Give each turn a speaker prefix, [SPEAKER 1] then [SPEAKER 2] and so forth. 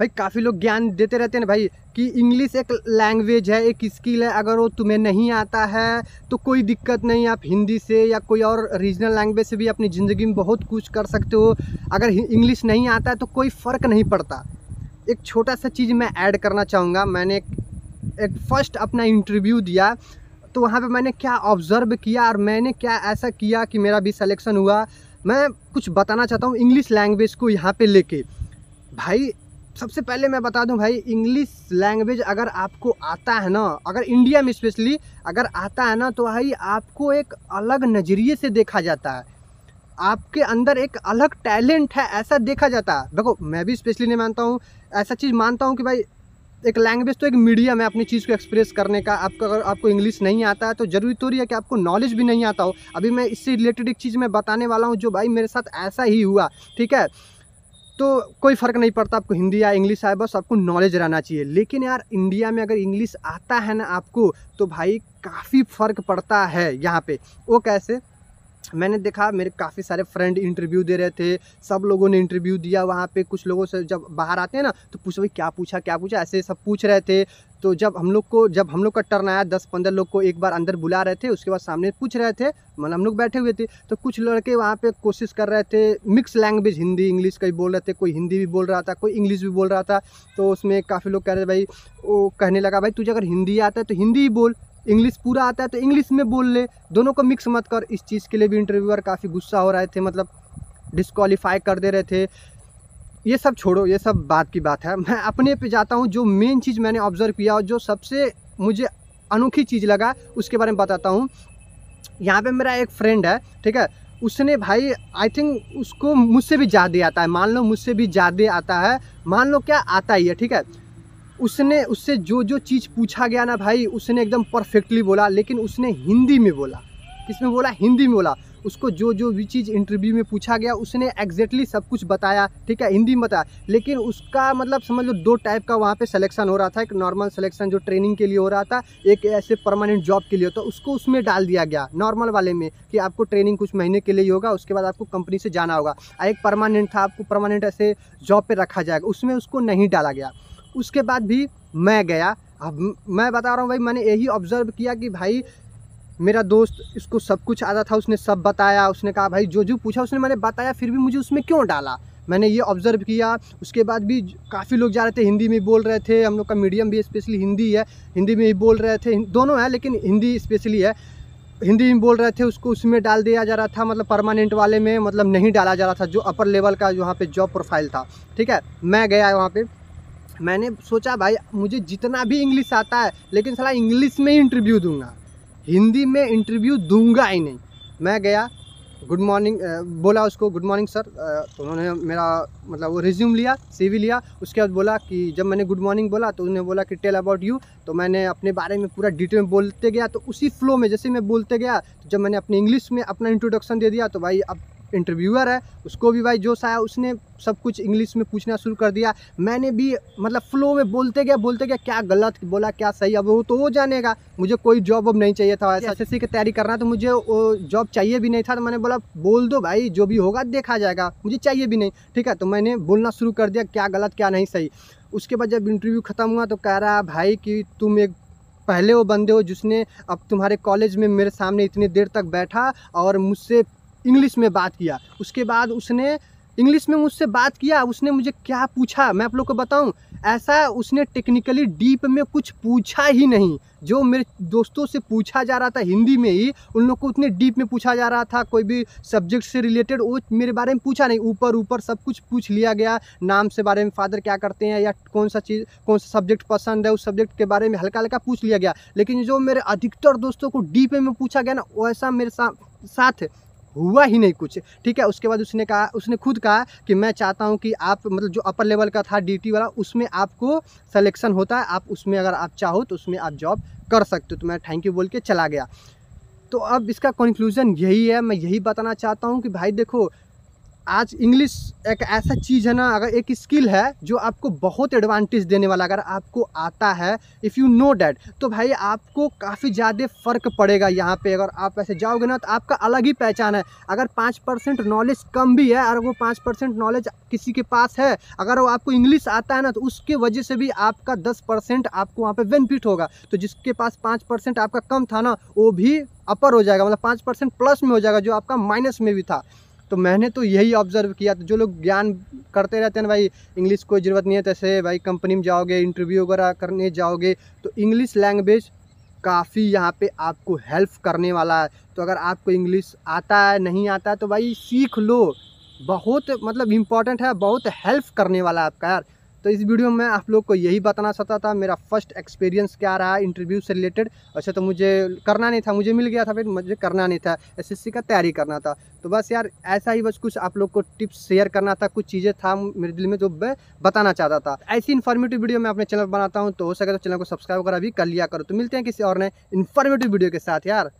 [SPEAKER 1] भाई काफ़ी लोग ज्ञान देते रहते हैं ना भाई कि इंग्लिश एक लैंग्वेज है, एक स्किल है। अगर वो तुम्हें नहीं आता है तो कोई दिक्कत नहीं, आप हिंदी से या कोई और रीजनल लैंग्वेज से भी अपनी ज़िंदगी में बहुत कुछ कर सकते हो। अगर इंग्लिश नहीं आता है तो कोई फ़र्क नहीं पड़ता। एक छोटा सा चीज़ मैं ऐड करना चाहूँगा। मैंने एक फ़र्स्ट अपना इंटरव्यू दिया, तो वहाँ पे मैंने क्या ऑब्ज़र्व किया और मैंने क्या ऐसा किया कि मेरा भी सिलेक्शन हुआ, मैं कुछ बताना चाहता हूँ इंग्लिश लैंग्वेज को यहाँ पे लेके। भाई सबसे पहले मैं बता दूं भाई, इंग्लिश लैंग्वेज अगर आपको आता है ना, अगर इंडिया में स्पेशली अगर आता है ना, तो भाई आपको एक अलग नज़रिए से देखा जाता है। आपके अंदर एक अलग टैलेंट है ऐसा देखा जाता है। देखो मैं भी स्पेशली नहीं मानता हूँ, ऐसा चीज़ मानता हूँ कि भाई एक लैंग्वेज तो एक मीडियम है अपनी चीज़ को एक्सप्रेस करने का। आपको अगर आपको इंग्लिश नहीं आता है तो ज़रूरी थोड़ी है कि आपको नॉलेज भी नहीं आता हो। अभी मैं इससे रिलेटेड एक चीज़ मैं बताने वाला हूँ जो भाई मेरे साथ ऐसा ही हुआ, ठीक है। तो कोई फ़र्क नहीं पड़ता आपको हिंदी या इंग्लिश आए, बस आपको नॉलेज रहना चाहिए। लेकिन यार इंडिया में अगर इंग्लिश आता है ना आपको, तो भाई काफ़ी फ़र्क पड़ता है यहाँ पे। वो कैसे, मैंने देखा मेरे काफ़ी सारे फ्रेंड इंटरव्यू दे रहे थे, सब लोगों ने इंटरव्यू दिया वहाँ पे। कुछ लोगों से जब बाहर आते हैं ना तो पूछो भाई क्या पूछा ऐसे सब पूछ रहे थे। तो जब हम लोग का टर्न आया, 10-15 लोग को एक बार अंदर बुला रहे थे, उसके बाद सामने पूछ रहे थे, मतलब हम लोग बैठे हुए थे। तो कुछ लड़के वहाँ पे कोशिश कर रहे थे, मिक्स लैंग्वेज हिंदी इंग्लिश कई बोल रहे थे, कोई हिंदी भी बोल रहा था, कोई इंग्लिश भी बोल रहा था। तो उसमें काफ़ी लोग कह रहे थे भाई, वो कहने लगा भाई तुझे अगर हिंदी आता है तो हिंदी ही बोल, इंग्लिश पूरा आता है तो इंग्लिश में बोल ले, दोनों को मिक्स मत कर। इस चीज़ के लिए भी इंटरव्यूअर काफ़ी गुस्सा हो रहे थे, मतलब डिस्क्वालीफाई कर दे रहे थे। ये सब छोड़ो, ये सब बात की बात है। मैं अपने पे जाता हूँ, जो मेन चीज़ मैंने ऑब्ज़र्व किया और जो सबसे मुझे अनोखी चीज़ लगा उसके बारे में बताता हूँ। यहाँ पे मेरा एक फ्रेंड है, ठीक है, उसने भाई आई थिंक उसको मुझसे भी ज़्यादा आता है, मान लो मुझसे भी ज़्यादा आता है, मान लो क्या आता ही है, ठीक है। उसने उससे जो चीज़ पूछा गया ना भाई, उसने एकदम परफेक्टली बोला, लेकिन उसने हिंदी में बोला। किसमें बोला? हिंदी में बोला। उसको जो भी चीज़ इंटरव्यू में पूछा गया उसने एग्जैक्टली सब कुछ बताया, ठीक है, हिंदी में बताया। लेकिन उसका मतलब समझ लो दो टाइप का वहाँ पे सिलेक्शन हो रहा था। एक नॉर्मल सिलेक्शन जो ट्रेनिंग के लिए हो रहा था, एक ऐसे परमानेंट जॉब के लिए। तो उसको उसमें डाल दिया गया नॉर्मल वाले में कि आपको ट्रेनिंग कुछ महीने के लिए ही होगा, उसके बाद आपको कंपनी से जाना होगा। एक परमानेंट था, आपको परमानेंट ऐसे जॉब पर रखा जाएगा, उसमें उसको नहीं डाला गया। उसके बाद भी मैं गया। अब मैं बता रहा हूँ भाई, मैंने यही ऑब्ज़र्व किया कि भाई मेरा दोस्त, इसको सब कुछ आता था, उसने सब बताया, उसने कहा भाई जो पूछा उसने मैंने बताया, फिर भी मुझे उसमें क्यों डाला, मैंने ये ऑब्ज़र्व किया। उसके बाद भी काफ़ी लोग जा रहे थे, हिंदी में बोल रहे थे, हम लोग का मीडियम भी स्पेशली हिंदी है, हिंदी में ही बोल रहे थे, दोनों है लेकिन हिंदी स्पेशली है, हिंदी में बोल रहे थे। उसको उसमें डाल दिया जा रहा था, मतलब परमानेंट वाले में मतलब नहीं डाला जा रहा था, जो अपर लेवल का जो वहाँ पे जॉब प्रोफाइल था, ठीक है। मैं गया वहाँ पे, मैंने सोचा भाई मुझे जितना भी इंग्लिश आता है लेकिन साला इंग्लिश में ही इंटरव्यू दूंगा, हिंदी में इंटरव्यू दूंगा ही नहीं। मैं गया, गुड मॉर्निंग बोला उसको, गुड मॉर्निंग सर। तो उन्होंने मेरा मतलब वो रिज्यूम लिया, सीवी लिया। उसके बाद बोला कि जब मैंने गुड मॉर्निंग बोला तो उन्होंने बोला कि टेल अबाउट यू। तो मैंने अपने बारे में पूरा डिटेल में बोलते गया। तो उसी फ्लो में जैसे मैं बोलते गया, तो जब मैंने अपने इंग्लिश में अपना इंट्रोडक्शन दे दिया, तो भाई अब इंटरव्यूअर है, उसको भी भाई जोश आया, उसने सब कुछ इंग्लिश में पूछना शुरू कर दिया। मैंने भी मतलब फ्लो में बोलते गया, क्या गलत बोला क्या सही, अब वो तो वो जानेगा। मुझे कोई जॉब अब नहीं चाहिए था, ऐसा एसएससी की तैयारी करना, तो मुझे वो जॉब चाहिए भी नहीं था। तो मैंने बोला बोल दो भाई, जो भी होगा देखा जाएगा, मुझे चाहिए भी नहीं, ठीक है। तो मैंने बोलना शुरू कर दिया क्या गलत क्या नहीं सही। उसके बाद जब इंटरव्यू ख़त्म हुआ तो कह रहा भाई कि तुम एक पहले वो बंदे हो जिसने अब तुम्हारे कॉलेज में मेरे सामने इतनी देर तक बैठा और मुझसे इंग्लिश में बात किया। उसके बाद उसने इंग्लिश में मुझसे बात किया, उसने मुझे क्या पूछा मैं आप लोग को बताऊं, ऐसा उसने टेक्निकली डीप में कुछ पूछा ही नहीं। जो मेरे दोस्तों से पूछा जा रहा था हिंदी में ही, उन लोग को उतने डीप में पूछा जा रहा था, कोई भी सब्जेक्ट से रिलेटेड वो मेरे बारे में पूछा नहीं, ऊपर ऊपर सब कुछ पूछ लिया गया। नाम से बारे में, फादर क्या करते हैं, या कौन सा सब्जेक्ट पसंद है, उस सब्जेक्ट के बारे में हल्का हल्का पूछ लिया गया। लेकिन जो मेरे अधिकतर दोस्तों को डीप में पूछा गया ना, वैसा मेरे साथ हुआ ही नहीं कुछ, ठीक है। उसके बाद उसने खुद कहा कि मैं चाहता हूं कि आप मतलब जो अपर लेवल का था डीटी वाला, उसमें आपको सिलेक्शन होता है, आप उसमें अगर आप चाहो तो उसमें आप जॉब कर सकते हो। तो मैं थैंक यू बोल के चला गया। तो अब इसका कंक्लूजन यही है, मैं यही बताना चाहता हूं कि भाई देखो, आज इंग्लिश एक ऐसा चीज़ है ना, अगर एक स्किल है जो आपको बहुत एडवांटेज देने वाला, अगर आपको आता है, इफ़ यू नो डैट, तो भाई आपको काफ़ी ज़्यादा फ़र्क पड़ेगा यहाँ पे। अगर आप ऐसे जाओगे ना तो आपका अलग ही पहचान है। अगर 5% नॉलेज कम भी है और वो 5% नॉलेज किसी के पास है, अगर वो आपको इंग्लिश आता है ना, तो उसके वजह से भी आपका 10% आपको वहाँ पे बेनिफिट होगा। तो जिसके पास 5% आपका कम था ना, वो भी अपर हो जाएगा, मतलब 5% प्लस में हो जाएगा, जो आपका माइनस में भी था। तो मैंने तो यही ऑब्ज़र्व किया। तो जो लोग ज्ञान करते रहते हैं ना भाई, इंग्लिश कोई ज़रूरत नहीं है, जैसे भाई कंपनी में जाओगे, इंटरव्यू वगैरह करने जाओगे, तो इंग्लिश लैंग्वेज काफ़ी यहाँ पे आपको हेल्प करने वाला है। तो अगर आपको इंग्लिश आता है, नहीं आता है, तो भाई सीख लो, बहुत मतलब इम्पॉर्टेंट है, बहुत हेल्प करने वाला है आपका यार। तो इस वीडियो में आप लोग को यही बताना चाहता था, मेरा फर्स्ट एक्सपीरियंस क्या रहा इंटरव्यू से रिलेटेड। वैसे तो मुझे करना नहीं था, मुझे मिल गया था, फिर मुझे करना नहीं था, एसएससी का तैयारी करना था। तो बस यार ऐसा ही, बस कुछ आप लोग को टिप्स शेयर करना था, कुछ चीज़ें था मेरे दिल में जो मैं बताना चाहता था। ऐसी इन्फॉर्मेटिव वीडियो मैं अपने चैनल पर बनाता हूँ, तो हो सके तो चैनल को सब्सक्राइब वगैरह भी कर लिया करो। तो मिलते हैं किसी और नए इन्फॉर्मेटिव वीडियो के साथ यार।